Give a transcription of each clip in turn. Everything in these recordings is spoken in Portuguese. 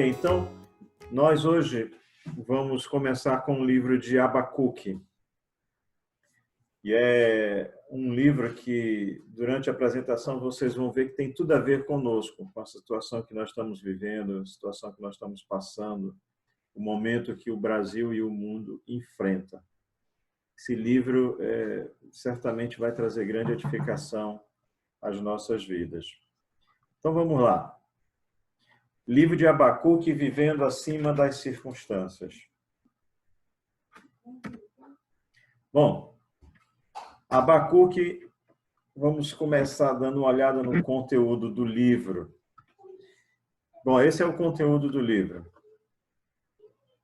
Então, nós hoje vamos começar com o livro de Abacuque. E é um livro que, durante a apresentação, vocês vão ver que tem tudo a ver conosco, com a situação que nós estamos vivendo, a situação que nós estamos passando, o momento que o Brasil e o mundo enfrentam. Esse livro certamente vai trazer grande edificação às nossas vidas. Então, vamos lá. Livro de Abacuque, vivendo acima das circunstâncias. Bom, Abacuque, vamos começar dando uma olhada no conteúdo do livro. Bom, esse é o conteúdo do livro.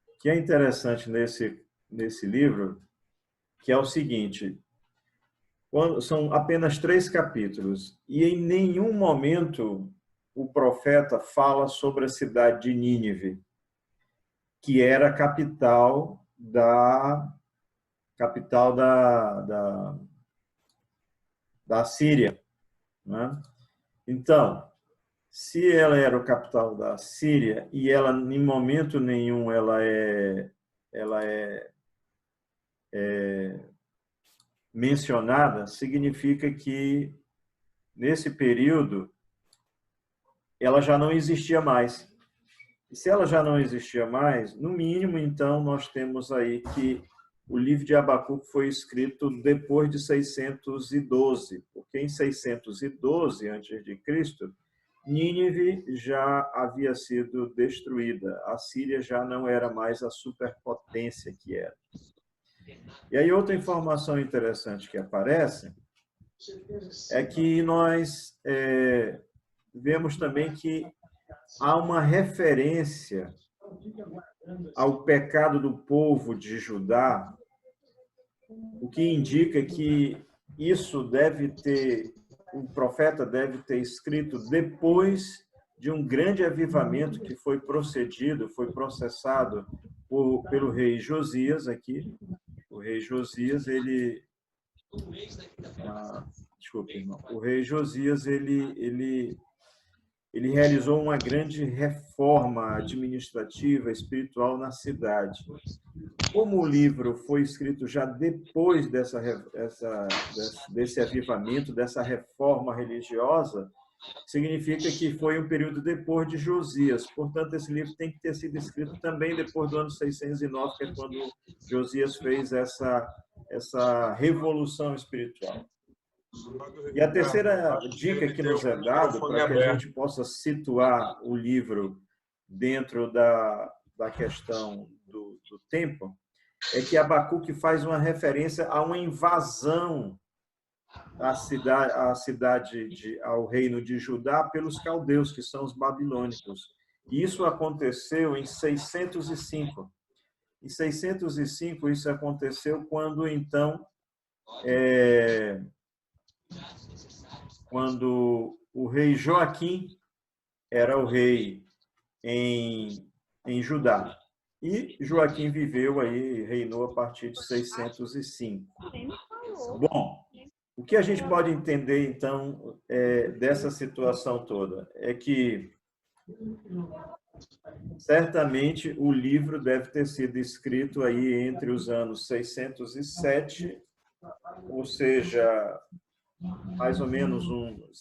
O que é interessante nesse livro, que é o seguinte: são apenas 3 capítulos, e em nenhum momento o profeta fala sobre a cidade de Nínive, que era a capital da Síria, né? Então, se ela era a capital da Síria e ela, em momento nenhum, ela é mencionada, significa que, nesse período, ela já não existia mais. E se ela já não existia mais, no mínimo, então, nós temos aí que o livro de Abacuque foi escrito depois de 612, porque em 612 a.C., Nínive já havia sido destruída. A Síria já não era mais a superpotência que era. E aí outra informação interessante que aparece é que nós vemos também que há uma referência ao pecado do povo de Judá, o que indica que isso o profeta deve ter escrito depois de um grande avivamento que foi processado pelo rei Josias aqui. O rei Josias, o rei Josias, ele realizou uma grande reforma administrativa, espiritual na cidade. Como o livro foi escrito já depois desse avivamento, dessa reforma religiosa, significa que foi um período depois de Josias. Portanto, esse livro tem que ter sido escrito também depois do ano 609, que é quando Josias fez essa revolução espiritual. E a terceira dica que nos é dada, para que a gente possa situar o livro dentro da questão do tempo, é que Abacuque faz uma referência a uma invasão ao reino de Judá pelos caldeus, que são os babilônicos. E isso aconteceu em 605. Em 605, isso aconteceu quando, então, quando o rei Joaquim era o rei em Judá. E Joaquim viveu aí, reinou a partir de 605. Bom, o que a gente pode entender, então, dessa situação toda? É que, certamente, o livro deve ter sido escrito aí entre os anos 607, ou seja, mais ou menos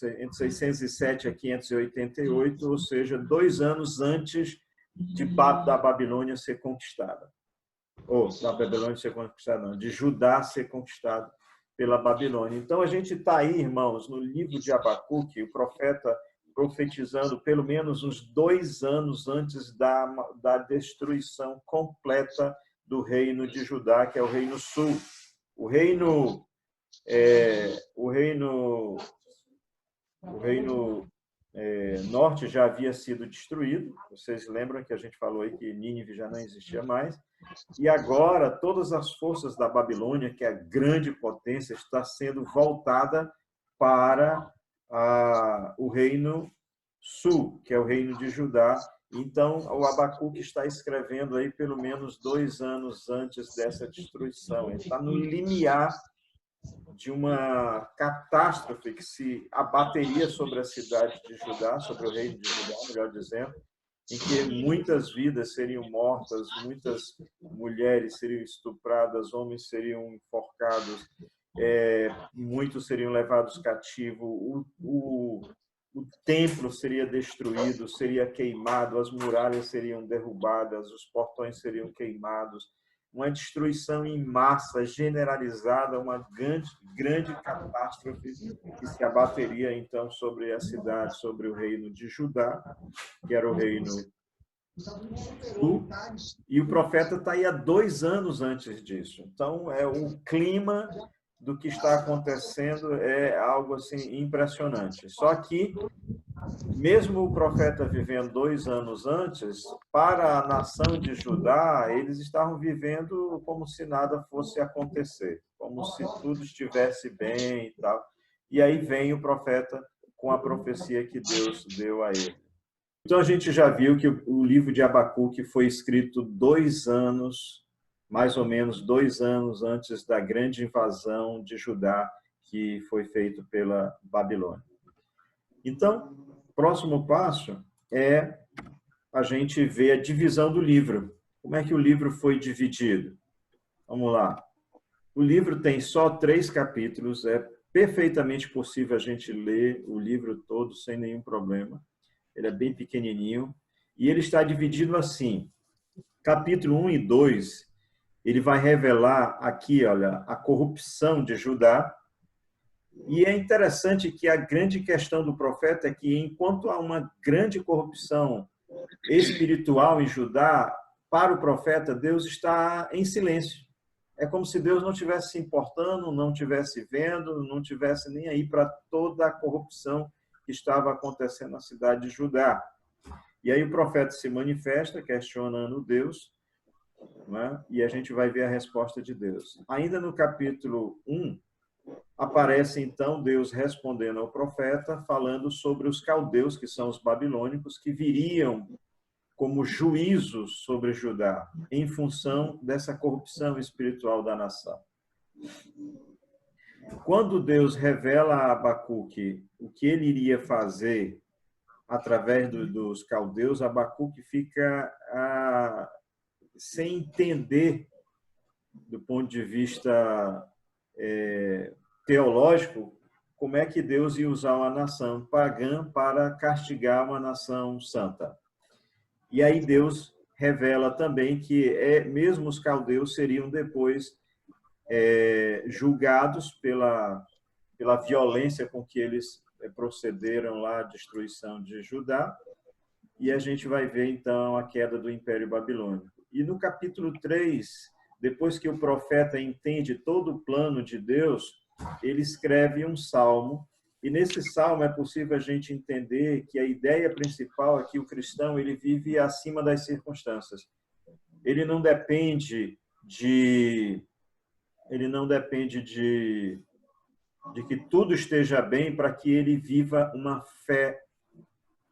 entre 607 a 588, ou seja, 2 anos antes da Babilônia ser conquistada. Ou da Babilônia ser conquistada, não, de Judá ser conquistado pela Babilônia. Então, a gente está aí, irmãos, no livro de Abacuque, o profeta profetizando pelo menos uns 2 anos antes da destruição completa do reino de Judá, que é o reino sul. O reino norte já havia sido destruído. Vocês lembram que a gente falou aí que Nínive já não existia mais. E agora todas as forças da Babilônia, que é a grande potência, está sendo voltada para o reino sul, que é o reino de Judá. Então, o Abacuque está escrevendo aí pelo menos 2 anos antes dessa destruição. Ele está no limiar de uma catástrofe que se abateria sobre a cidade de Judá, sobre o reino de Judá, melhor dizendo, em que muitas vidas seriam mortas, muitas mulheres seriam estupradas, homens seriam enforcados, muitos seriam levados cativos, o templo seria destruído, seria queimado, as muralhas seriam derrubadas, os portões seriam queimados, uma destruição em massa, generalizada, uma grande catástrofe que se abateria, então, sobre a cidade, sobre o reino de Judá, que era o reino sul, e o profeta está aí há 2 anos antes disso. Então, o clima do que está acontecendo é algo assim impressionante. Só que, mesmo o profeta vivendo 2 anos antes, para a nação de Judá, eles estavam vivendo como se nada fosse acontecer, como se tudo estivesse bem e tal. E aí vem o profeta com a profecia que Deus deu a ele. Então, a gente já viu que o livro de Abacuque foi escrito 2 anos, mais ou menos 2 anos antes da grande invasão de Judá, que foi feito pela Babilônia. Então, o próximo passo é a gente ver a divisão do livro. Como é que o livro foi dividido? Vamos lá. O livro tem só 3 capítulos, é perfeitamente possível a gente ler o livro todo sem nenhum problema. Ele é bem pequenininho, e ele está dividido assim. Capítulo 1 e 2, ele vai revelar aqui, olha, a corrupção de Judá. E é interessante que a grande questão do profeta é que, enquanto há uma grande corrupção espiritual em Judá, para o profeta, Deus está em silêncio. É como se Deus não estivesse se importando, não estivesse vendo, não estivesse nem aí para toda a corrupção que estava acontecendo na cidade de Judá. E aí o profeta se manifesta, questionando Deus, né? E a gente vai ver a resposta de Deus. Ainda no capítulo 1, aparece então Deus respondendo ao profeta, falando sobre os caldeus, que são os babilônicos, que viriam como juízo sobre Judá, em função dessa corrupção espiritual da nação. Quando Deus revela a Abacuque o que ele iria fazer através dos caldeus, Abacuque fica sem entender, do ponto de vista teológico, como é que Deus ia usar uma nação pagã para castigar uma nação santa. E aí Deus revela também que mesmo os caldeus seriam depois julgados pela violência com que eles procederam lá à destruição de Judá, e a gente vai ver então a queda do Império Babilônico. E no capítulo 3, depois que o profeta entende todo o plano de Deus, ele escreve um salmo, e nesse salmo é possível a gente entender que a ideia principal é que o cristão ele vive acima das circunstâncias. Ele não depende de que tudo esteja bem para que ele viva uma fé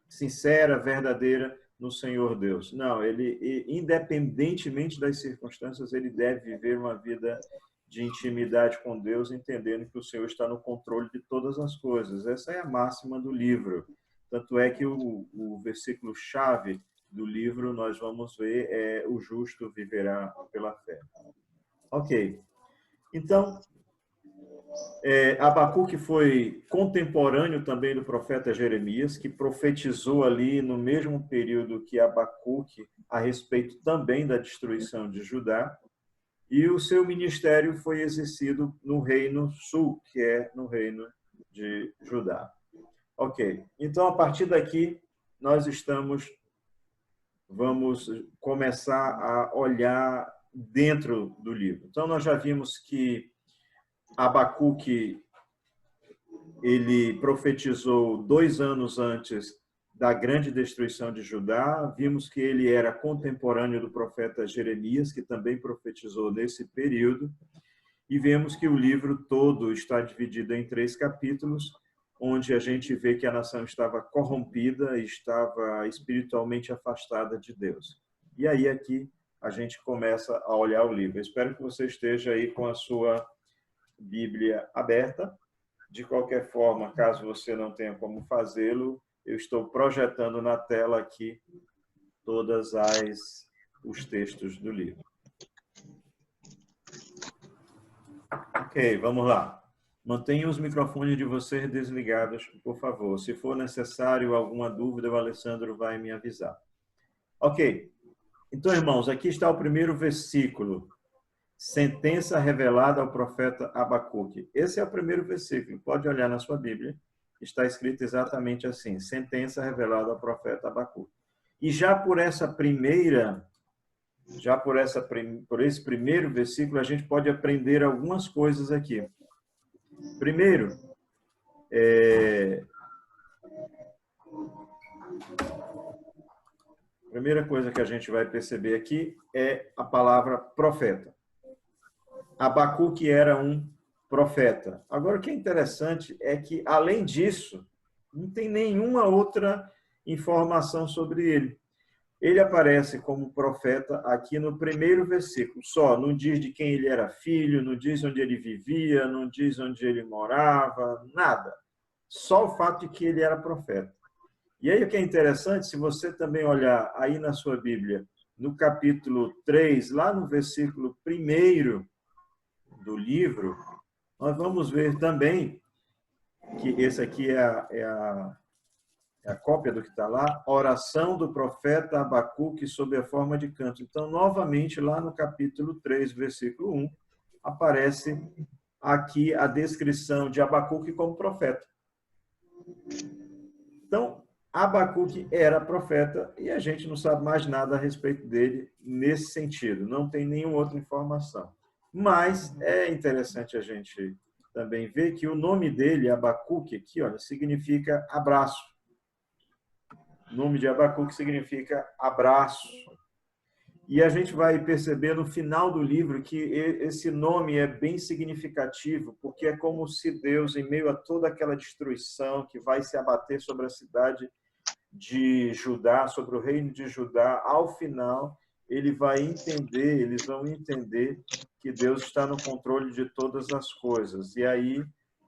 sincera, verdadeira no Senhor Deus. Não, ele, independentemente das circunstâncias, ele deve viver uma vida de intimidade com Deus, entendendo que o Senhor está no controle de todas as coisas. Essa é a máxima do livro. Tanto é que o versículo-chave do livro, nós vamos ver, o justo viverá pela fé. Ok. Então, Abacuque foi contemporâneo também do profeta Jeremias, que profetizou ali no mesmo período que Abacuque a respeito também da destruição de Judá, e o seu ministério foi exercido no reino sul, que é no reino de Judá. Ok, então a partir daqui nós vamos começar a olhar dentro do livro. Então nós já vimos que Abacuque ele profetizou 2 anos antes da grande destruição de Judá. Vimos que ele era contemporâneo do profeta Jeremias, que também profetizou nesse período. E vemos que o livro todo está dividido em 3 capítulos, onde a gente vê que a nação estava corrompida e estava espiritualmente afastada de Deus. E aí aqui a gente começa a olhar o livro. Eu espero que você esteja aí com a sua Bíblia aberta. De qualquer forma, caso você não tenha como fazê-lo, eu estou projetando na tela aqui todos os textos do livro. Ok, vamos lá. Mantenham os microfones de vocês desligados, por favor. Se for necessário alguma dúvida, o Alessandro vai me avisar. Ok. Então, irmãos, aqui está o primeiro versículo. Sentença revelada ao profeta Abacuque. Esse é o primeiro versículo. Pode olhar na sua Bíblia. Está escrito exatamente assim. Sentença revelada ao profeta Abacuque. E já por esse primeiro versículo, a gente pode aprender algumas coisas aqui. Primeiro, a primeira coisa que a gente vai perceber aqui é a palavra profeta. Abacuque era um profeta. Agora, o que é interessante é que, além disso, não tem nenhuma outra informação sobre ele. Ele aparece como profeta aqui no primeiro versículo, só. Não diz de quem ele era filho, não diz onde ele vivia, não diz onde ele morava, nada. Só o fato de que ele era profeta. E aí o que é interessante, se você também olhar aí na sua Bíblia, no capítulo 3, lá no versículo 1 do livro, nós vamos ver também que esse aqui é a cópia do que está lá, oração do profeta Abacuque sob a forma de canto. Então, novamente, lá no capítulo 3, versículo 1, aparece aqui a descrição de Abacuque como profeta. Então, Abacuque era profeta e a gente não sabe mais nada a respeito dele nesse sentido, não tem nenhuma outra informação. Mas é interessante a gente também ver que o nome dele, Abacuque, aqui, olha, significa abraço. O nome de Abacuque significa abraço. E a gente vai perceber no final do livro que esse nome é bem significativo, porque é como se Deus, em meio a toda aquela destruição que vai se abater sobre a cidade de Judá, sobre o reino de Judá, ao final eles vão entender que Deus está no controle de todas as coisas. E aí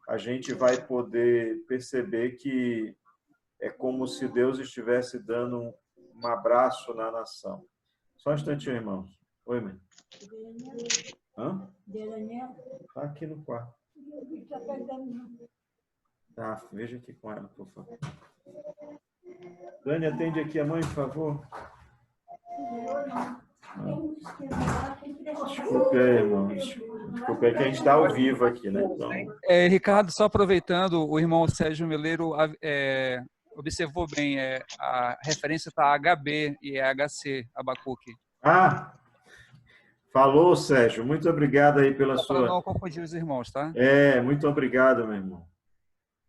a gente vai poder perceber que é como se Deus estivesse dando um abraço na nação. Só um instantinho, irmãos. Oi, mãe. Hã? Está aqui no quarto. Tá, veja aqui com ela, por favor. Dani, atende aqui a mãe, por favor. Desculpe aí, irmão. Desculpe aí que a gente está ao vivo aqui, né? Então... Ricardo, só aproveitando, o irmão Sérgio Meleiro observou bem, a referência está HB e é HC, Abacuque. Ah, falou, Sérgio. Muito obrigado aí pela sua... Para não confundir os irmãos, tá? Muito obrigado, meu irmão.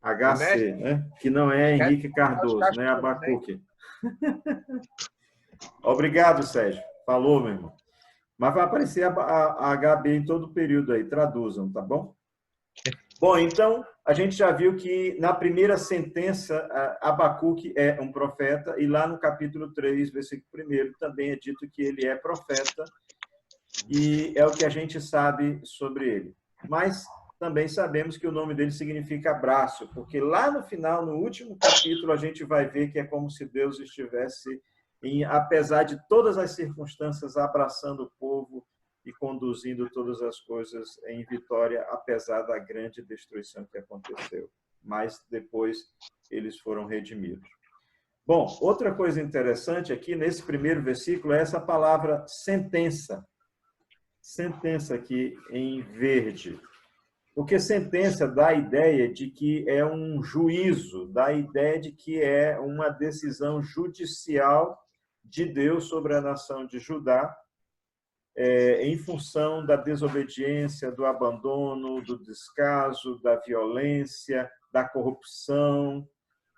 HC, né? Que não é Henrique Cardoso, né? Abacuque. Obrigado, Sérgio. Falou, meu irmão. Mas vai aparecer a HB em todo o período aí. Traduzam, tá bom? Bom, então, a gente já viu que na primeira sentença, Abacuque é um profeta, e lá no capítulo 3, versículo 1, também é dito que ele é profeta, e é o que a gente sabe sobre ele. Mas também sabemos que o nome dele significa abraço, porque lá no final, no último capítulo, a gente vai ver que é como se Deus estivesse, apesar de todas as circunstâncias, abraçando o povo e conduzindo todas as coisas em vitória, apesar da grande destruição que aconteceu. Mas depois eles foram redimidos. Bom, outra coisa interessante aqui, nesse primeiro versículo, é essa palavra sentença. Sentença aqui em verde. Porque sentença dá a ideia de que é um juízo, dá a ideia de que é uma decisão judicial de Deus sobre a nação de Judá, em função da desobediência, do abandono, do descaso, da violência, da corrupção,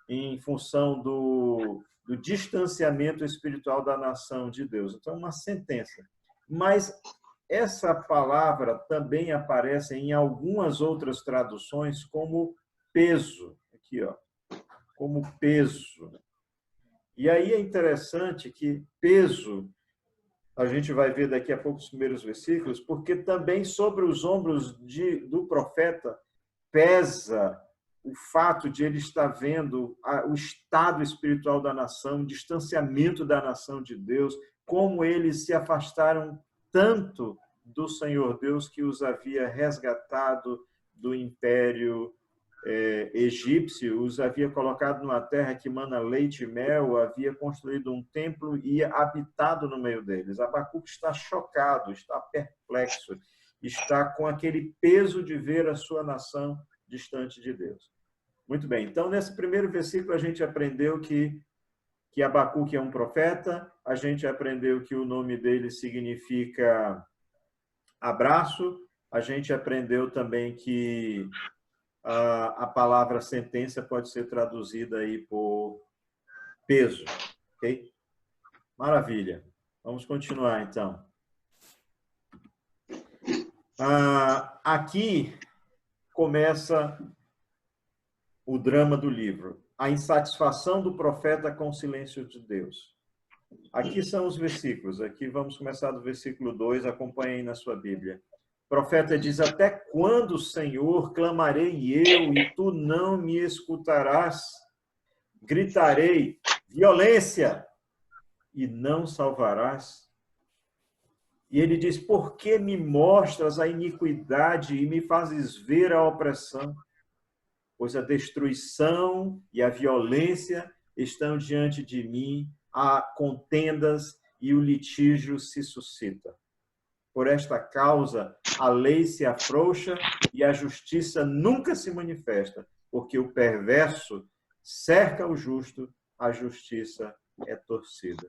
em função do distanciamento espiritual da nação de Deus. Então, uma sentença. Mas essa palavra também aparece em algumas outras traduções como peso. Aqui, ó, como peso. E aí é interessante que peso, a gente vai ver daqui a pouco os primeiros versículos, porque também sobre os ombros do profeta pesa o fato de ele estar vendo o estado espiritual da nação, o distanciamento da nação de Deus, como eles se afastaram tanto do Senhor Deus que os havia resgatado do império egípcio, os havia colocado numa terra que mana leite e mel, havia construído um templo e habitado no meio deles. Abacuque está chocado, está perplexo, está com aquele peso de ver a sua nação distante de Deus. Muito bem, então nesse primeiro versículo a gente aprendeu que Abacuque é um profeta, a gente aprendeu que o nome dele significa abraço, a gente aprendeu também que a palavra sentença pode ser traduzida aí por peso, ok? Maravilha. Vamos continuar, então. Aqui começa o drama do livro. A insatisfação do profeta com o silêncio de Deus. Aqui são os versículos. Aqui vamos começar do versículo 2. Acompanhem na sua Bíblia. O profeta diz: até quando, Senhor, clamarei eu e tu não me escutarás? Gritarei violência e não salvarás? E ele diz: por que me mostras a iniquidade e me fazes ver a opressão? Pois a destruição e a violência estão diante de mim, há contendas e o litígio se suscita. Por esta causa, a lei se afrouxa e a justiça nunca se manifesta, porque o perverso cerca o justo, a justiça é torcida.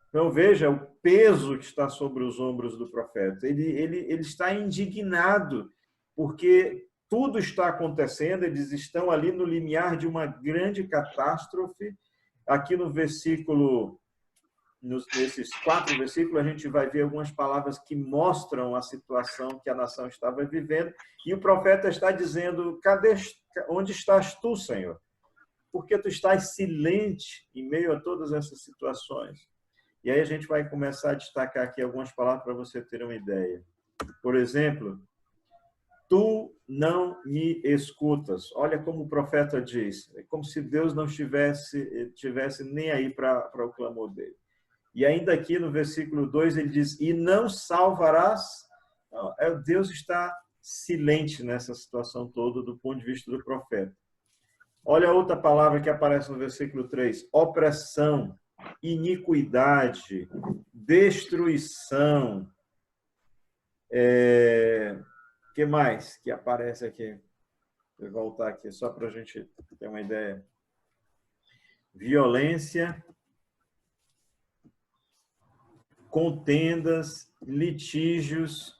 Então, veja o peso que está sobre os ombros do profeta. Ele está indignado, porque tudo está acontecendo, eles estão ali no limiar de uma grande catástrofe. Aqui no versículo, nesses 4 versículos, a gente vai ver algumas palavras que mostram a situação que a nação estava vivendo, e o profeta está dizendo: onde estás tu, Senhor? Porque tu estás silente em meio a todas essas situações. E aí a gente vai começar a destacar aqui algumas palavras para você ter uma ideia. Por exemplo, tu não me escutas. Olha como o profeta diz. É como se Deus não tivesse nem aí para o clamor dele. E ainda aqui no versículo 2 ele diz: e não salvarás. Deus está silente nessa situação toda do ponto de vista do profeta. Olha a outra palavra que aparece no versículo 3. Opressão, iniquidade, destruição. Que mais que aparece aqui? Vou voltar aqui só para a gente ter uma ideia. Violência, contendas, litígios.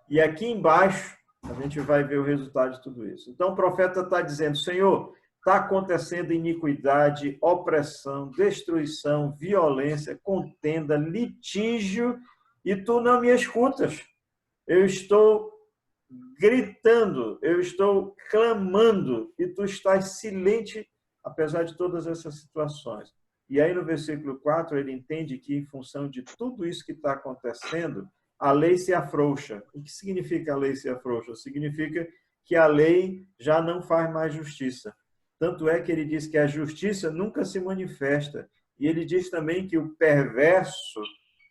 E aqui embaixo a gente vai ver o resultado de tudo isso. Então o profeta está dizendo: Senhor, está acontecendo iniquidade, opressão, destruição, violência, contenda, litígio, e tu não me escutas. Eu estou gritando, eu estou clamando, e tu estás silente, apesar de todas essas situações. E aí no versículo 4, ele entende que, em função de tudo isso que está acontecendo, a lei se afrouxa. O que significa a lei se afrouxa? Significa que a lei já não faz mais justiça. Tanto é que ele diz que a justiça nunca se manifesta. E ele diz também que o perverso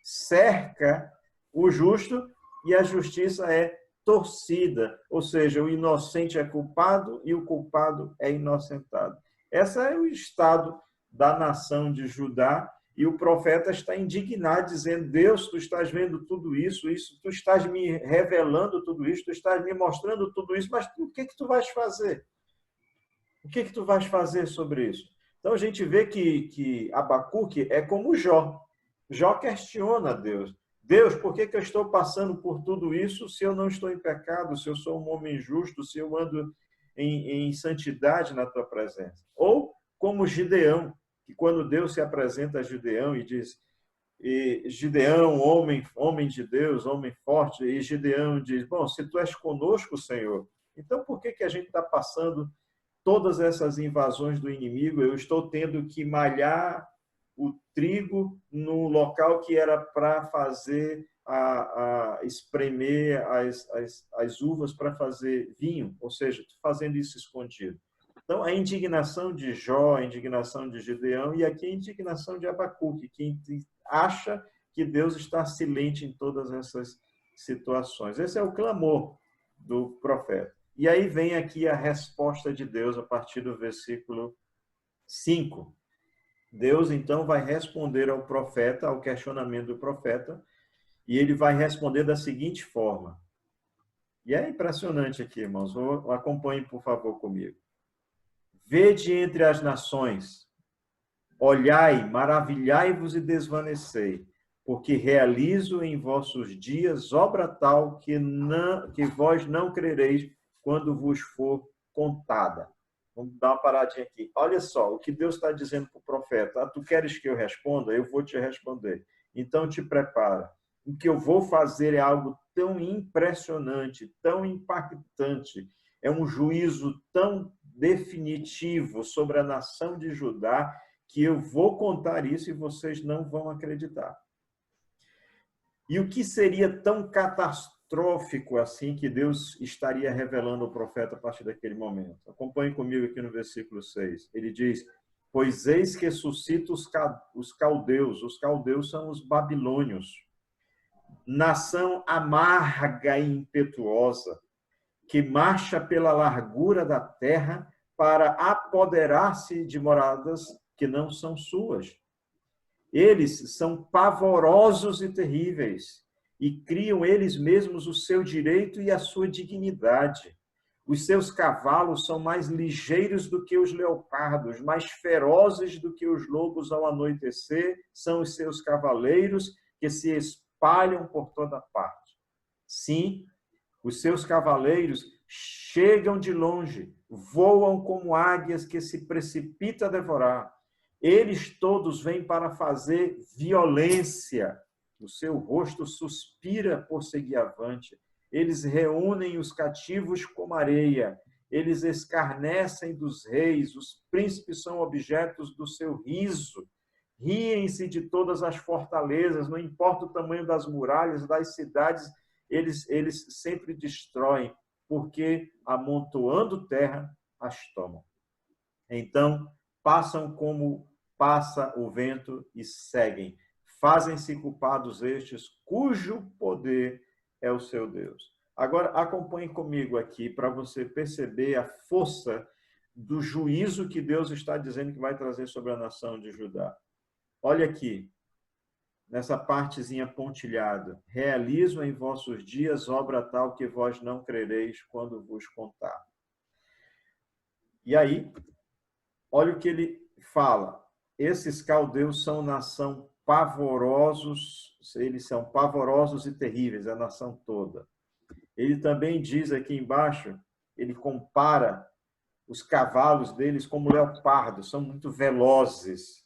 cerca o justo e a justiça é torcida. Ou seja, o inocente é culpado e o culpado é inocentado. Esse é o estado da nação de Judá. E o profeta está indignado, dizendo: Deus, tu estás vendo tudo isso, tu estás me revelando tudo isso, tu estás me mostrando tudo isso, mas o que tu vais fazer? O que tu vais fazer sobre isso? Então a gente vê que Abacuque é como Jó. Jó questiona Deus. Deus, por que eu estou passando por tudo isso se eu não estou em pecado, se eu sou um homem justo, se eu ando em santidade na tua presença? Ou como Gideão, que quando Deus se apresenta a Gideão e diz: Gideão, homem de Deus, homem forte, e Gideão diz: bom, se tu és conosco, Senhor, então por que a gente está passando todas essas invasões do inimigo? Eu estou tendo que malhar o trigo no local que era para fazer espremer as uvas para fazer vinho, ou seja, fazendo isso escondido. Então, a indignação de Jó, a indignação de Gideão, e aqui a indignação de Abacuque, que acha que Deus está silente em todas essas situações. Esse é o clamor do profeta. E aí vem aqui a resposta de Deus a partir do versículo 5. Deus, então, vai responder ao profeta, ao questionamento do profeta, e ele vai responder da seguinte forma. E é impressionante aqui, irmãos. Acompanhem, por favor, comigo. Vede entre as nações, olhai, maravilhai-vos e desvanecei, porque realizo em vossos dias obra tal que vós não crereis quando vos for contada. Vamos dar uma paradinha aqui. Olha só, o que Deus está dizendo para o profeta. Tu queres que eu responda? Eu vou te responder. Então te prepara. O que eu vou fazer é algo tão impressionante, tão impactante. É um juízo tão definitivo sobre a nação de Judá que eu vou contar isso e vocês não vão acreditar. E o que seria tão catastrófico assim que Deus estaria revelando ao profeta a partir daquele momento? Acompanhe comigo aqui no versículo 6. Ele diz, pois eis que suscita os caldeus são os babilônios, nação amarga e impetuosa, que marcha pela largura da terra para apoderar-se de moradas que não são suas. Eles são pavorosos e terríveis, e criam eles mesmos o seu direito e a sua dignidade. Os seus cavalos são mais ligeiros do que os leopardos, mais ferozes do que os lobos ao anoitecer, são os seus cavaleiros que se espalham por toda parte. Sim, os seus cavaleiros chegam de longe, voam como águias que se precipitam a devorar. Eles todos vêm para fazer violência. O seu rosto suspira por seguir avante. Eles reúnem os cativos como areia. Eles escarnecem dos reis. Os príncipes são objetos do seu riso. Riem-se de todas as fortalezas, não importa o tamanho das muralhas, das cidades, eles sempre destroem, porque amontoando terra, as tomam. Então, passam como passa o vento e seguem. Fazem-se culpados estes, cujo poder é o seu Deus. Agora, acompanhe comigo aqui para você perceber a força do juízo que Deus está dizendo que vai trazer sobre a nação de Judá. Olha aqui, nessa partezinha pontilhada. Realizo em vossos dias obra tal que vós não crereis quando vos contar. E aí, olha o que ele fala. Esses caldeus são nação pavorosos, eles são pavorosos e terríveis, a nação toda. Ele também diz aqui embaixo, ele compara os cavalos deles como leopardos, são muito velozes.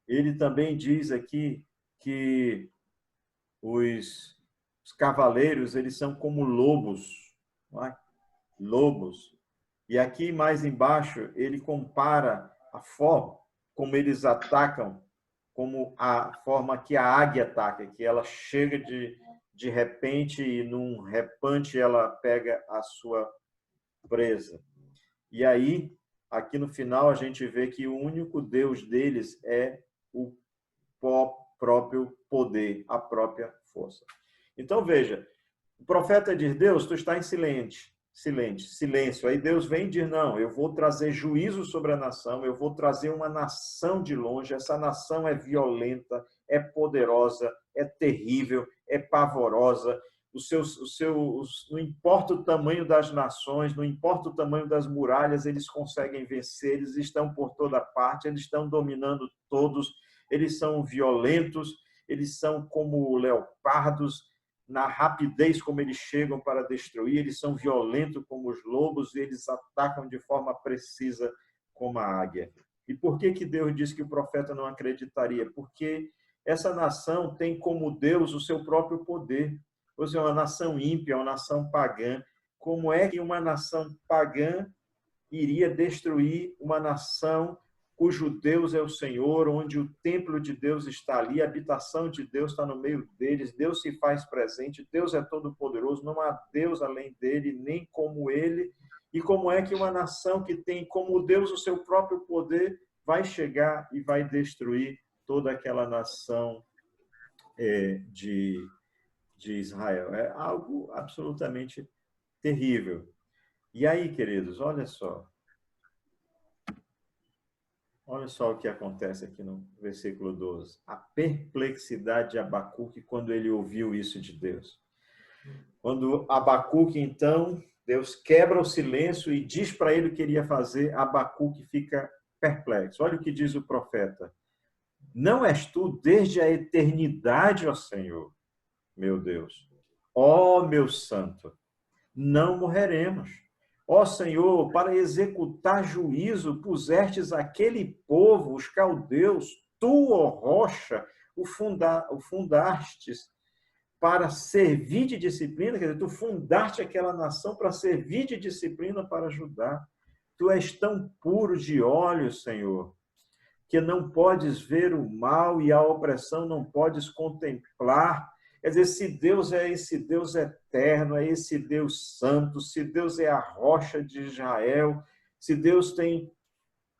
Ele também diz aqui que os cavaleiros, eles são como lobos, não é? Lobos. E aqui mais embaixo, ele compara a forma como eles atacam, como a forma que a águia ataca, que ela chega de repente e num repante ela pega a sua presa. E aí, aqui no final, a gente vê que o único Deus deles é o próprio poder, a própria força. Então, veja, o profeta diz, Deus, tu está em silêncio. Aí Deus vem e diz, não, eu vou trazer juízo sobre a nação, eu vou trazer uma nação de longe, essa nação é violenta, é poderosa, é terrível, é pavorosa, não importa o tamanho das nações, não importa o tamanho das muralhas, eles conseguem vencer, eles estão por toda parte, eles estão dominando todos, eles são violentos, eles são como leopardos, na rapidez como eles chegam para destruir, eles são violentos como os lobos, e eles atacam de forma precisa como a águia. E por que Deus diz que o profeta não acreditaria? Porque essa nação tem como Deus o seu próprio poder. Ou seja, uma nação ímpia, uma nação pagã. Como é que uma nação pagã iria destruir uma nação cujo Deus é o Senhor, onde o templo de Deus está ali, a habitação de Deus está no meio deles, Deus se faz presente, Deus é todo-poderoso, não há Deus além dele, nem como ele, e como é que uma nação que tem como Deus o seu próprio poder vai chegar e vai destruir toda aquela nação de Israel. É algo absolutamente terrível. E aí, queridos, olha só. Olha só o que acontece aqui no versículo 12. A perplexidade de Abacuque quando ele ouviu isso de Deus. Quando Abacuque, então, Deus quebra o silêncio e diz para ele o que ele ia fazer, Abacuque fica perplexo. Olha o que diz o profeta. Não és tu desde a eternidade, ó Senhor, meu Deus. Ó meu santo, não morreremos. Ó Senhor, para executar juízo, pusestes aquele povo, os caldeus, tu, ó rocha, o fundastes para servir de disciplina, quer dizer, tu fundaste aquela nação para servir de disciplina para ajudar. Tu és tão puro de olhos, Senhor, que não podes ver o mal e a opressão não podes contemplar. Quer dizer, se Deus é esse Deus eterno, é esse Deus santo, se Deus é a rocha de Israel, se Deus tem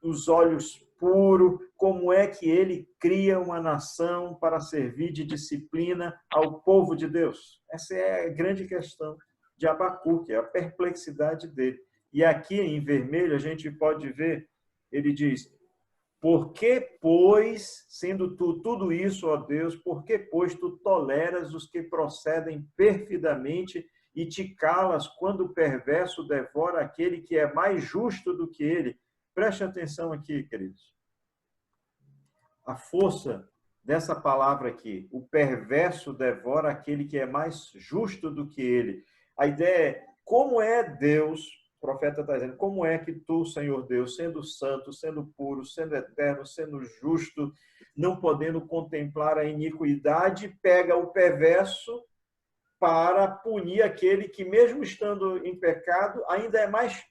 os olhos puros, como é que ele cria uma nação para servir de disciplina ao povo de Deus? Essa é a grande questão de Abacuque, a perplexidade dele. E aqui em vermelho a gente pode ver, ele diz, por que, pois, sendo tu tudo isso, ó Deus, por que, pois, tu toleras os que procedem perfidamente e te calas quando o perverso devora aquele que é mais justo do que ele? Preste atenção aqui, queridos. A força dessa palavra aqui, o perverso devora aquele que é mais justo do que ele. A ideia é, como é Deus, o profeta está dizendo, como é que tu, Senhor Deus, sendo santo, sendo puro, sendo eterno, sendo justo, não podendo contemplar a iniquidade, pega o perverso para punir aquele que, mesmo estando em pecado, ainda é mais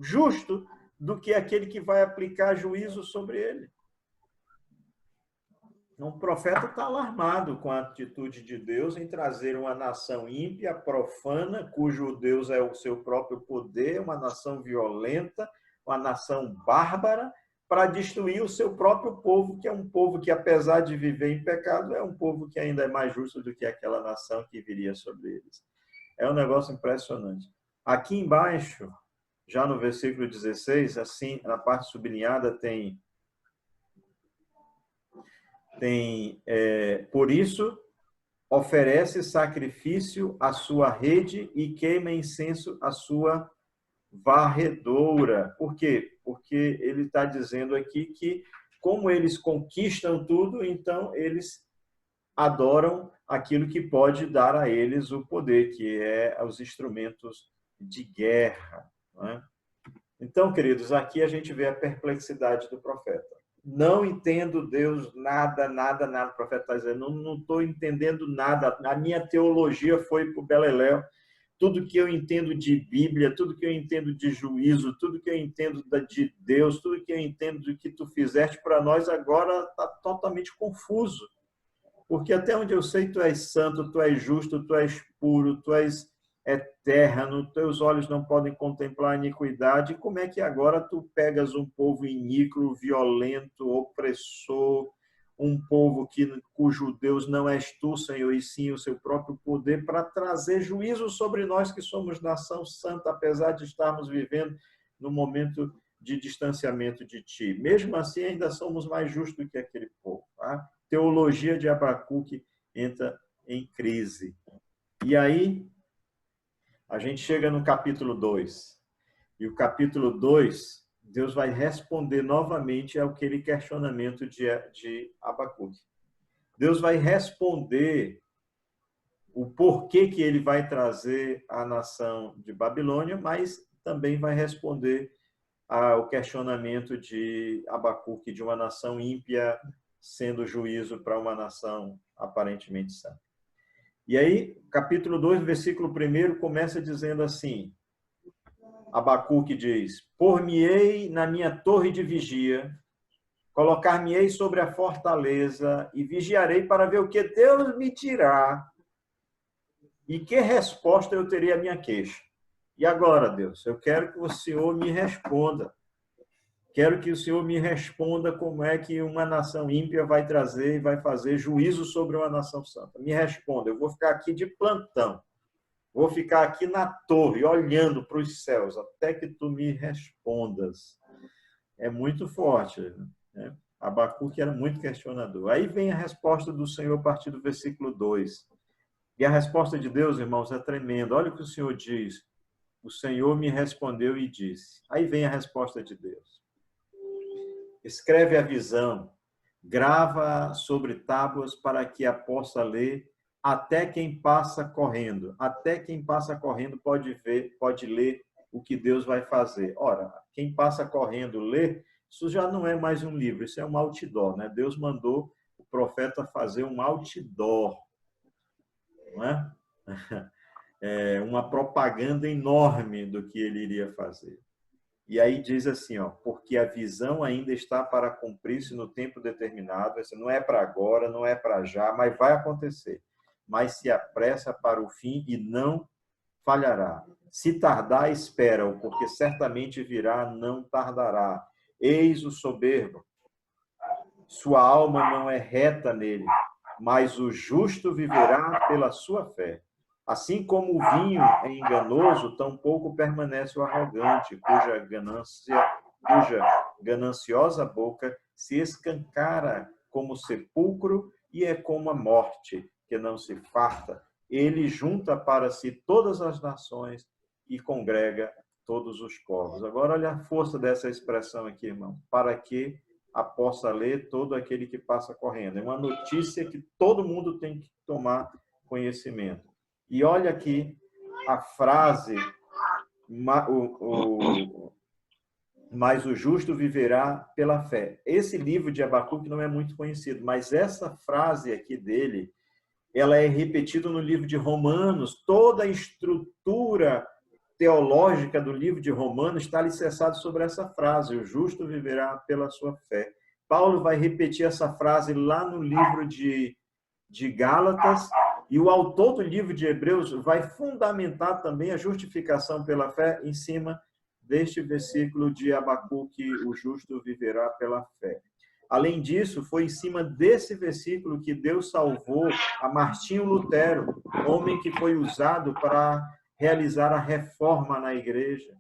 justo do que aquele que vai aplicar juízo sobre ele. Então, o profeta está alarmado com a atitude de Deus em trazer uma nação ímpia, profana, cujo Deus é o seu próprio poder, uma nação violenta, uma nação bárbara, para destruir o seu próprio povo, que é um povo que, apesar de viver em pecado, é um povo que ainda é mais justo do que aquela nação que viria sobre eles. É um negócio impressionante. Aqui embaixo, já no versículo 16, assim, na parte sublinhada tem por isso, oferece sacrifício à sua rede e queima incenso à sua varredora. Por quê? Porque ele está dizendo aqui que, como eles conquistam tudo, então eles adoram aquilo que pode dar a eles o poder, que é os instrumentos de guerra. Não é? Então, queridos, aqui a gente vê a perplexidade do profeta. Não entendo Deus, nada, o profeta está dizendo, não estou entendendo nada, a minha teologia foi para o beleléu, tudo que eu entendo de Bíblia, tudo que eu entendo de juízo, tudo que eu entendo de Deus, tudo que eu entendo do que tu fizeste para nós, agora está totalmente confuso, porque até onde eu sei, tu és santo, tu és justo, tu és puro, tu és eterno, teus olhos não podem contemplar a iniquidade. Como é que agora tu pegas um povo iníquo, violento, opressor, um povo cujo Deus não és tu, Senhor, e sim o seu próprio poder, para trazer juízo sobre nós que somos nação santa, apesar de estarmos vivendo no momento de distanciamento de ti. Mesmo assim, ainda somos mais justos do que aquele povo. A teologia de Abacuque entra em crise. E aí, a gente chega no capítulo 2. E o capítulo 2, Deus vai responder novamente àquele questionamento de Abacuque. Deus vai responder o porquê que ele vai trazer a nação de Babilônia, mas também vai responder ao questionamento de Abacuque de uma nação ímpia sendo juízo para uma nação aparentemente santa. E aí, capítulo 2, versículo 1, começa dizendo assim, Abacuque diz, por-me-ei na minha torre de vigia, colocar-me-ei sobre a fortaleza e vigiarei para ver o que Deus me dirá e que resposta eu terei à minha queixa. E agora, Deus, eu quero que o Senhor me responda. Quero que o Senhor me responda como é que uma nação ímpia vai trazer e vai fazer juízo sobre uma nação santa. Me responda, eu vou ficar aqui de plantão. Vou ficar aqui na torre, olhando para os céus, até que tu me respondas. É muito forte, né? Abacuque era muito questionador. Aí vem a resposta do Senhor a partir do versículo 2. E a resposta de Deus, irmãos, é tremenda. Olha o que o Senhor diz. O Senhor me respondeu e disse. Aí vem a resposta de Deus. Escreve a visão, grava sobre tábuas para que a possa ler até quem passa correndo. Até quem passa correndo pode ver, pode ler o que Deus vai fazer. Ora, quem passa correndo ler, isso já não é mais um livro, isso é um outdoor, né? Deus mandou o profeta fazer um outdoor, não é? É uma propaganda enorme do que ele iria fazer. E aí diz assim, ó, porque a visão ainda está para cumprir-se no tempo determinado, não é para agora, não é para já, mas vai acontecer. Mas se apressa para o fim e não falhará. Se tardar, espera-o, porque certamente virá, não tardará. Eis o soberbo, sua alma não é reta nele, mas o justo viverá pela sua fé. Assim como o vinho é enganoso, tampouco permanece o arrogante, cuja gananciosa boca se escancara como sepulcro e é como a morte, que não se farta. Ele junta para si todas as nações e congrega todos os povos. Agora, olha a força dessa expressão aqui, irmão. Para que a possa ler todo aquele que passa correndo. É uma notícia que todo mundo tem que tomar conhecimento. E olha aqui a frase, mas o justo viverá pela fé. Esse livro de Abacuque não é muito conhecido, mas essa frase aqui dele, ela é repetida no livro de Romanos. Toda a estrutura teológica do livro de Romanos está alicerçada sobre essa frase, o justo viverá pela sua fé. Paulo vai repetir essa frase lá no livro de Gálatas, e o autor do livro de Hebreus vai fundamentar também a justificação pela fé em cima deste versículo de Abacuque, o justo viverá pela fé. Além disso, foi em cima desse versículo que Deus salvou a Martinho Lutero, homem que foi usado para realizar a reforma na igreja.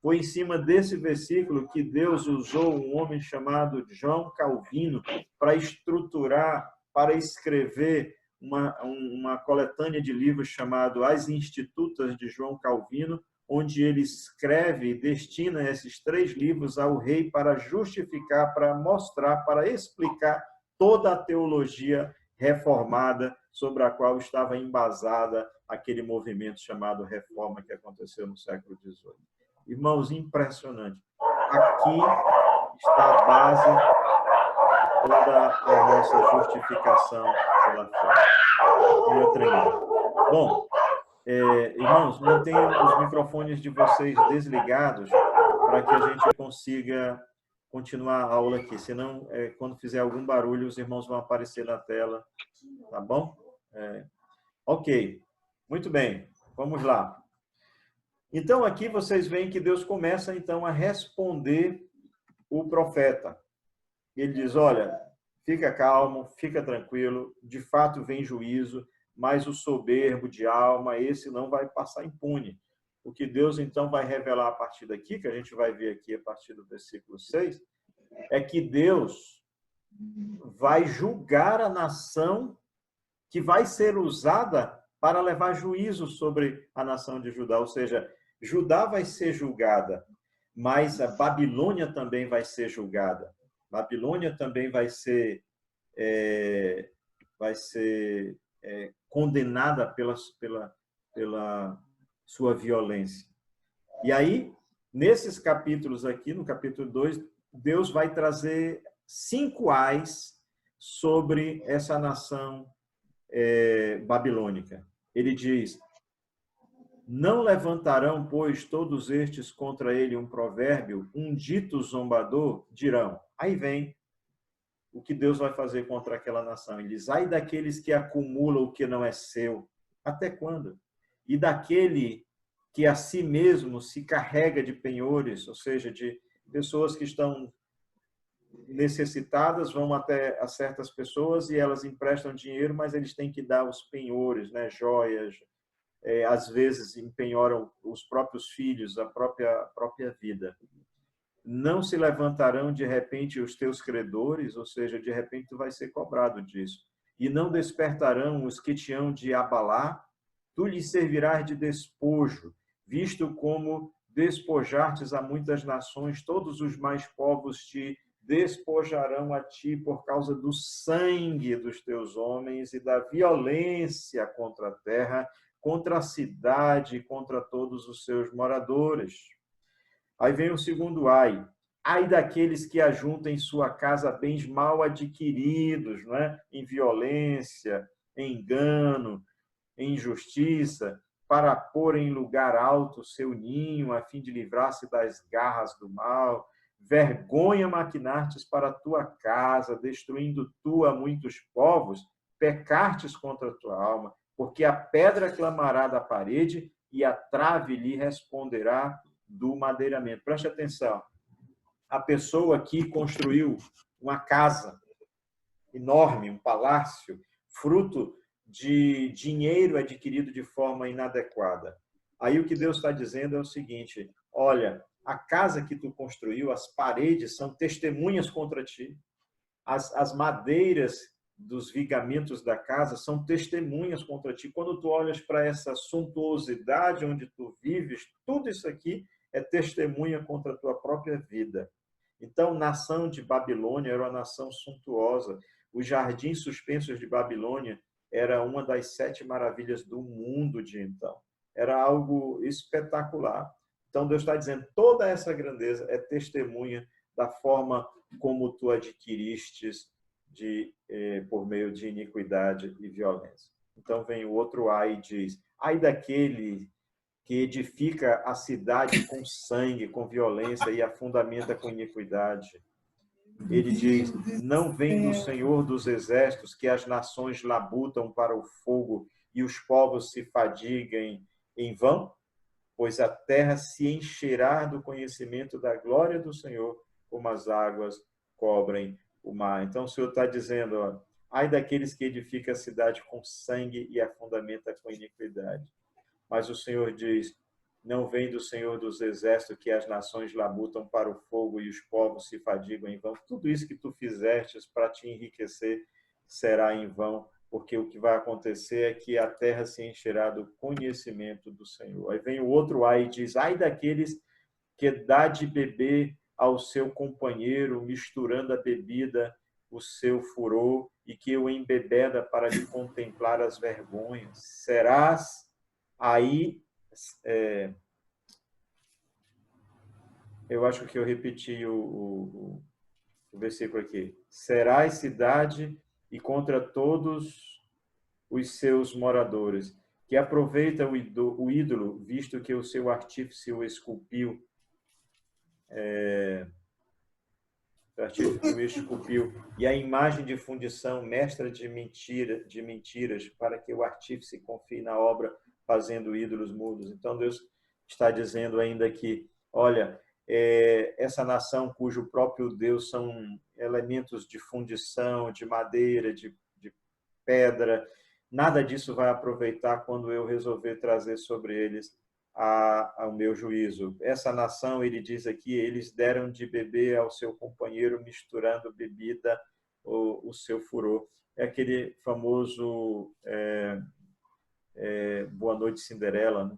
Foi em cima desse versículo que Deus usou um homem chamado João Calvino para estruturar, para escrever uma coletânea de livros chamado As Institutas de João Calvino, onde ele escreve e destina esses 3 livros ao rei para justificar, para mostrar, para explicar toda a teologia reformada sobre a qual estava embasada aquele movimento chamado Reforma que aconteceu no século XVIII. Irmãos, impressionante. Aqui está a base de toda a nossa justificação pela fé. Bom, irmãos, mantenham os microfones de vocês desligados para que a gente consiga continuar a aula aqui. Senão, quando fizer algum barulho, os irmãos vão aparecer na tela. Tá bom? Ok. Muito bem. Vamos lá. Então, aqui vocês veem que Deus começa, então, a responder o profeta. Ele diz, olha, fica calmo, fica tranquilo, de fato vem juízo, mas o soberbo de alma, esse não vai passar impune. O que Deus, então, vai revelar a partir daqui, que a gente vai ver aqui a partir do versículo 6, é que Deus vai julgar a nação que vai ser usada para levar juízo sobre a nação de Judá. Ou seja, Judá vai ser julgada, mas a Babilônia também vai ser julgada. Babilônia também vai ser condenada pela sua violência. E aí, nesses capítulos aqui, no capítulo 2, Deus vai trazer 5 ais sobre essa nação babilônica. Ele diz, não levantarão, pois, todos estes contra ele um provérbio, um dito zombador, dirão. Aí vem o que Deus vai fazer contra aquela nação. Ele diz, ai daqueles que acumulam o que não é seu. Até quando? E daquele que a si mesmo se carrega de penhores, ou seja, de pessoas que estão necessitadas, vão até a certas pessoas e elas emprestam dinheiro, mas eles têm que dar os penhores, né, joias, às vezes empenhoram os próprios filhos, a própria vida. Não se levantarão de repente os teus credores, ou seja, de repente tu vai ser cobrado disso. E não despertarão os que te hão de abalar, tu lhes servirás de despojo, visto como despojartes a muitas nações, todos os mais povos te despojarão a ti por causa do sangue dos teus homens e da violência contra a terra, contra a cidade e contra todos os seus moradores. Aí vem o segundo ai. Ai daqueles que ajuntem em sua casa bens mal adquiridos, não é? Em violência, em engano, em injustiça, para pôr em lugar alto seu ninho, a fim de livrar-se das garras do mal. Vergonha maquinartes para a tua casa, destruindo tu a muitos povos, pecartes contra a tua alma, porque a pedra clamará da parede e a trave lhe responderá do madeiramento. Preste atenção. A pessoa que construiu uma casa enorme, um palácio, fruto de dinheiro adquirido de forma inadequada. Aí o que Deus está dizendo é o seguinte: olha, a casa que tu construiu, as paredes são testemunhas contra ti. As madeiras dos vigamentos da casa são testemunhas contra ti. Quando tu olhas para essa suntuosidade onde tu vives, tudo isso aqui é testemunha contra a tua própria vida. Então, nação de Babilônia era uma nação suntuosa. Os jardins suspensos de Babilônia era uma das 7 maravilhas do mundo de então. Era algo espetacular. Então, Deus está dizendo, toda essa grandeza é testemunha da forma como tu adquiristes por meio de iniquidade e violência. Então, vem o outro ai e diz, ai daquele que edifica a cidade com sangue, com violência e a fundamenta com iniquidade. Ele diz, não vem do Senhor dos exércitos que as nações labutam para o fogo e os povos se fadiguem em vão? Pois a terra se encherá do conhecimento da glória do Senhor, como as águas cobrem o mar. Então o Senhor está dizendo, ó, ai daqueles que edificam a cidade com sangue e a fundamenta com iniquidade. Mas o Senhor diz, não vem do Senhor dos exércitos que as nações labutam para o fogo e os povos se fadigam em vão. Tudo isso que tu fizestes para te enriquecer será em vão, porque o que vai acontecer é que a terra se encherá do conhecimento do Senhor. Aí vem o outro ai e diz, ai daqueles que dá de beber ao seu companheiro, misturando a bebida, o seu furor, e que o embebeda para lhe contemplar as vergonhas. Serás aí, eu acho que eu repeti o versículo aqui. Serás cidade e contra todos os seus moradores, que aproveita o ídolo, visto que o seu artífice o esculpiu, e a imagem de fundição, mestra de mentiras, para que o artífice confie na obra, fazendo ídolos mudos. Então, Deus está dizendo ainda que, olha, essa nação cujo próprio Deus são elementos de fundição, de madeira, de pedra, nada disso vai aproveitar quando eu resolver trazer sobre eles ao meu juízo. Essa nação, ele diz aqui, eles deram de beber ao seu companheiro, misturando bebida o seu furor. É aquele famoso Boa Noite, Cinderela, né?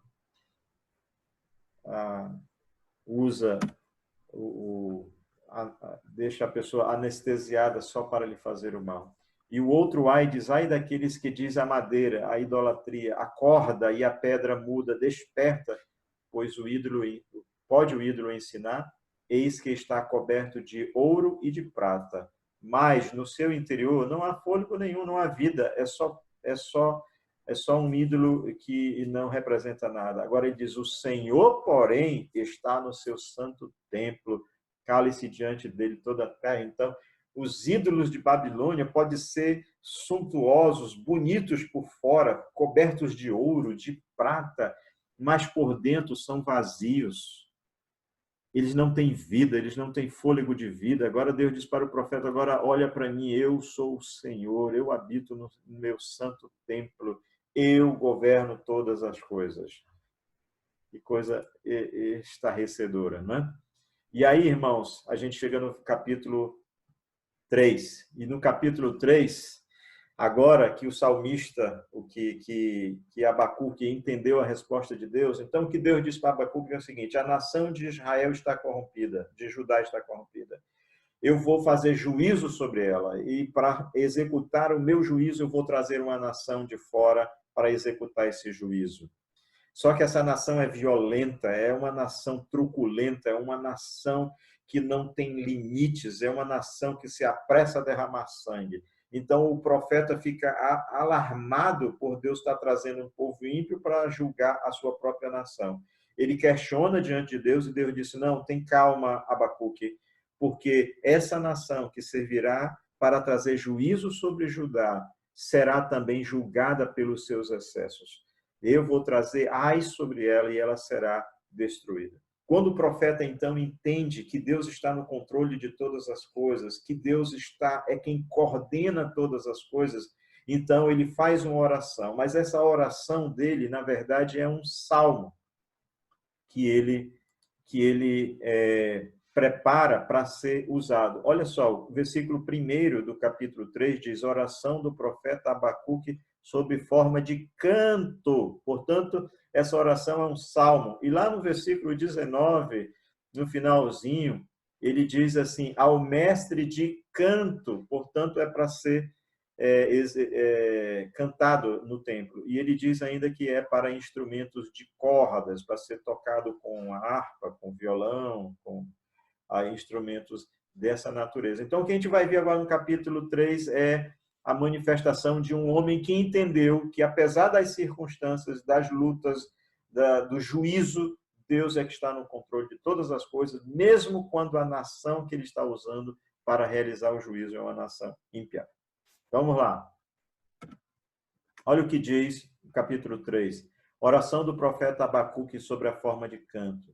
Usa deixa a pessoa anestesiada só para lhe fazer o mal. E o outro ai diz, ai daqueles que diz a madeira, a idolatria, a corda e a pedra muda, desperta, pois pode o ídolo ensinar, eis que está coberto de ouro e de prata, mas no seu interior não há fôlego nenhum, não há vida, é só um ídolo que não representa nada. Agora ele diz, o Senhor, porém, está no seu santo templo, cale-se diante dele toda a terra. Então, os ídolos de Babilônia podem ser suntuosos, bonitos por fora, cobertos de ouro, de prata, mas por dentro são vazios. Eles não têm vida, eles não têm fôlego de vida. Agora Deus diz para o profeta, agora olha para mim, eu sou o Senhor, eu habito no meu santo templo, eu governo todas as coisas. Que coisa estarrecedora, não é? E aí, irmãos, a gente chega no capítulo 3. E no capítulo 3, agora que o salmista, que Abacuque entendeu a resposta de Deus, então o que Deus diz para Abacuque é o seguinte: a nação de Israel está corrompida, de Judá está corrompida. Eu vou fazer juízo sobre ela, e para executar o meu juízo, eu vou trazer uma nação de fora para executar esse juízo. Só que essa nação é violenta, é uma nação truculenta, é uma nação que não tem limites, é uma nação que se apressa a derramar sangue. Então o profeta fica alarmado por Deus estar trazendo um povo ímpio para julgar a sua própria nação. Ele questiona diante de Deus e Deus disse, não, tem calma, Abacuque, porque essa nação que servirá para trazer juízo sobre Judá será também julgada pelos seus excessos. Eu vou trazer ai sobre ela e ela será destruída. Quando o profeta, então, entende que Deus está no controle de todas as coisas, que Deus é quem coordena todas as coisas, então ele faz uma oração. Mas essa oração dele, na verdade, é um salmo que ele prepara para ser usado. Olha só, o versículo 1 do capítulo 3 diz, oração do profeta Abacuque sob forma de canto. Portanto, essa oração é um salmo. E lá no versículo 19, no finalzinho, ele diz assim, ao mestre de canto, portanto, é para ser cantado no templo. E ele diz ainda que é para instrumentos de cordas, para ser tocado com a harpa, com violão, com instrumentos dessa natureza. Então, o que a gente vai ver agora no capítulo 3 é a manifestação de um homem que entendeu que, apesar das circunstâncias, das lutas, do juízo, Deus é que está no controle de todas as coisas, mesmo quando a nação que ele está usando para realizar o juízo é uma nação ímpia. Vamos lá. Olha o que diz o capítulo 3. Oração do profeta Abacuque sobre a forma de canto.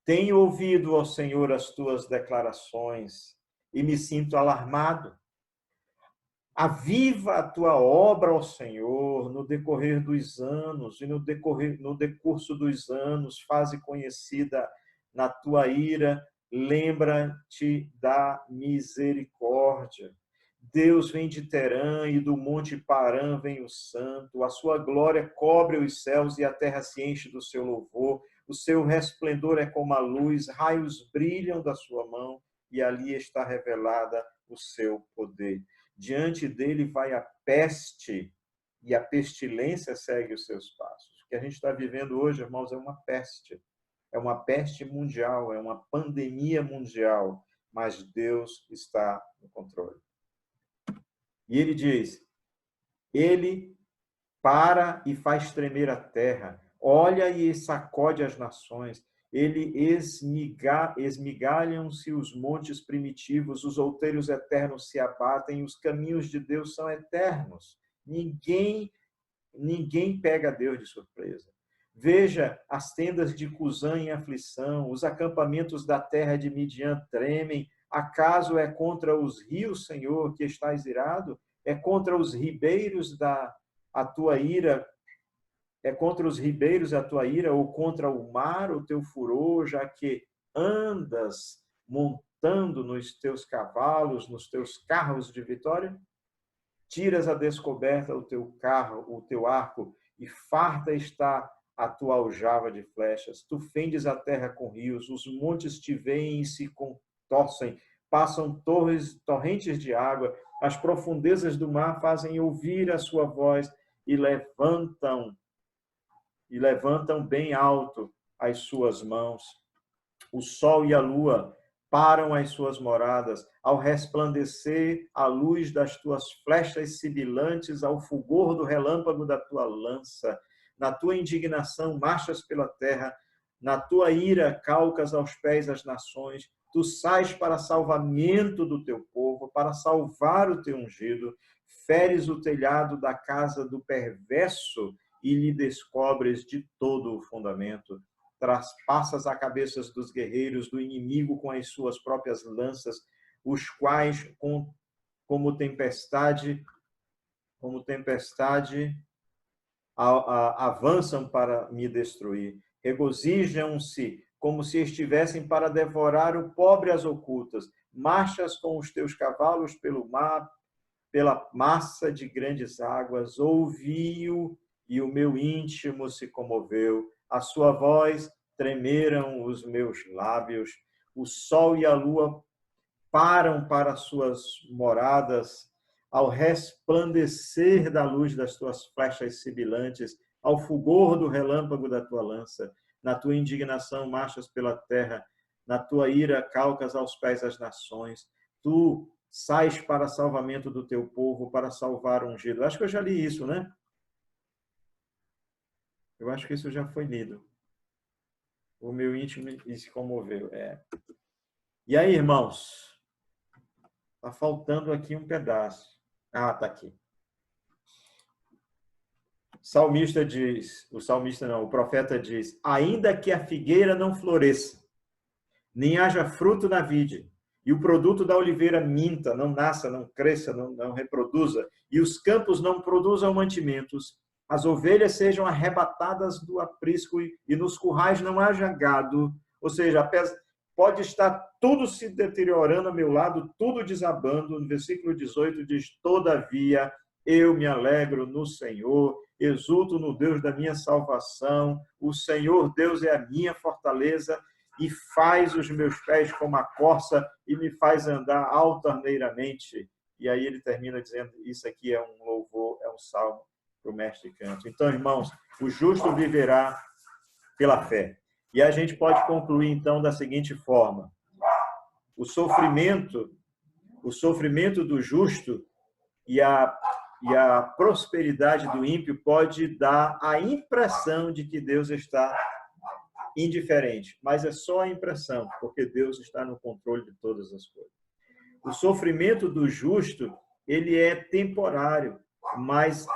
Tenho ouvido, ó Senhor, as tuas declarações e me sinto alarmado. Aviva a tua obra, ó Senhor, no decorrer dos anos e no decurso dos anos, faze conhecida na tua ira, lembra-te da misericórdia. Deus vem de Terã e do monte Parã vem o santo, a sua glória cobre os céus e a terra se enche do seu louvor, o seu resplendor é como a luz, raios brilham da sua mão e ali está revelada o seu poder. Diante dele vai a peste e a pestilência segue os seus passos. O que a gente está vivendo hoje, irmãos, é uma peste mundial, é uma pandemia mundial, mas Deus está no controle. E ele diz, ele para e faz tremer a terra, olha e sacode as nações, ele esmigalham-se os montes primitivos, os outeiros eternos se abatem, os caminhos de Deus são eternos. Ninguém pega Deus de surpresa. Veja as tendas de Cusã em aflição, os acampamentos da terra de Midian tremem. Acaso é contra os rios, Senhor, que estás irado? É contra os ribeiros a tua ira? É contra os ribeiros a tua ira ou contra o mar o teu furor, já que andas montando nos teus cavalos, nos teus carros de vitória? Tiras a descoberta o teu carro, o teu arco, e farta está a tua aljava de flechas. Tu fendes a terra com rios, os montes te veem e se contorcem, passam torrentes de água, as profundezas do mar fazem ouvir a sua voz e levantam bem alto as suas mãos. O sol e a lua param as suas moradas, ao resplandecer a luz das tuas flechas sibilantes, ao fulgor do relâmpago da tua lança. Na tua indignação marchas pela terra, na tua ira calcas aos pés as nações, tu sais para salvamento do teu povo, para salvar o teu ungido, feres o telhado da casa do perverso e lhe descobres de todo o fundamento. Traspassas a cabeças dos guerreiros do inimigo com as suas próprias lanças, os quais, como tempestade, avançam para me destruir. Regozijam-se como se estivessem para devorar o pobre às ocultas. Marchas com os teus cavalos pelo mar, pela massa de grandes águas. Ouvi-o e o meu íntimo se comoveu. A sua voz tremeram os meus lábios. O sol e a lua param para suas moradas, ao resplandecer da luz das tuas flechas sibilantes, ao fulgor do relâmpago da tua lança. Na tua indignação marchas pela terra, na tua ira calcas aos pés as nações. Tu sais para salvamento do teu povo, para salvar o ungido. Acho que eu já li isso, né? Eu acho que isso já foi lido. O meu íntimo se comoveu. E aí, irmãos? Está faltando aqui um pedaço. Ah, está aqui. O profeta diz: ainda que a figueira não floresça, nem haja fruto na vide, e o produto da oliveira minta, não nasça, não cresça, não reproduza, e os campos não produzam mantimentos, as ovelhas sejam arrebatadas do aprisco e nos currais não haja gado, ou seja, pode estar tudo se deteriorando a meu lado, tudo desabando. No versículo 18 diz: todavia eu me alegro no Senhor, exulto no Deus da minha salvação. O Senhor Deus é a minha fortaleza e faz os meus pés como a corça e me faz andar altaneiramente. E aí ele termina dizendo: isso aqui é um louvor, é um salmo para o mestre canto. Então, irmãos, o justo viverá pela fé. E a gente pode concluir, então, da seguinte forma: o sofrimento do justo e a prosperidade do ímpio pode dar a impressão de que Deus está indiferente, mas é só a impressão, porque Deus está no controle de todas as coisas. O sofrimento do justo, ele é temporário, mas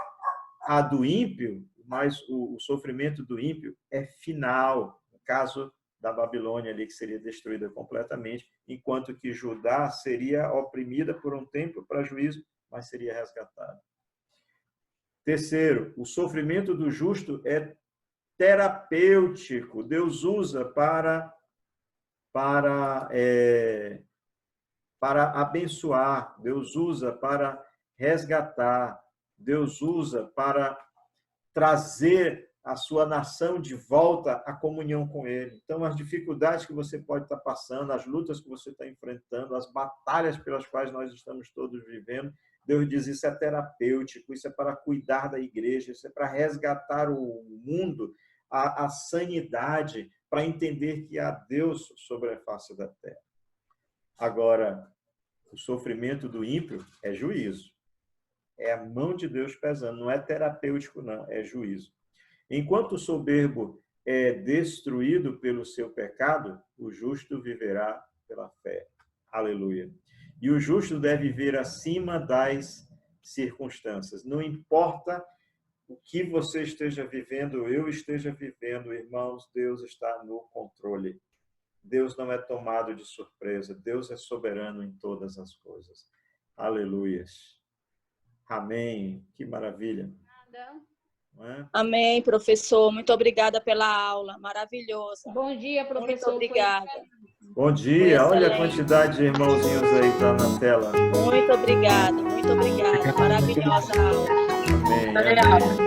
o sofrimento do ímpio é final. No caso da Babilônia ali, que seria destruída completamente, enquanto que Judá seria oprimida por um tempo para juízo, mas seria resgatada. Terceiro, o sofrimento do justo é terapêutico. Deus usa para abençoar, Deus usa para resgatar, Deus usa para trazer a sua nação de volta à comunhão com Ele. Então, as dificuldades que você pode estar passando, as lutas que você está enfrentando, as batalhas pelas quais nós estamos todos vivendo, Deus diz: isso é terapêutico, isso é para cuidar da igreja, isso é para resgatar o mundo, a sanidade, para entender que há Deus sobre a face da terra. Agora, o sofrimento do ímpio é juízo. É a mão de Deus pesando, não é terapêutico, não, é juízo. Enquanto o soberbo é destruído pelo seu pecado, o justo viverá pela fé. Aleluia. E o justo deve viver acima das circunstâncias. Não importa o que você esteja vivendo, eu esteja vivendo, irmãos, Deus está no controle. Deus não é tomado de surpresa. Deus é soberano em todas as coisas. Aleluias. Amém. Que maravilha. É? Amém, professor. Muito obrigada pela aula. Maravilhosa. Bom dia, professor. Muito obrigada. Bom dia. Olha a quantidade de irmãozinhos aí que está na tela. Muito obrigada. Muito obrigada. Maravilhosa aula. Amém. Amém.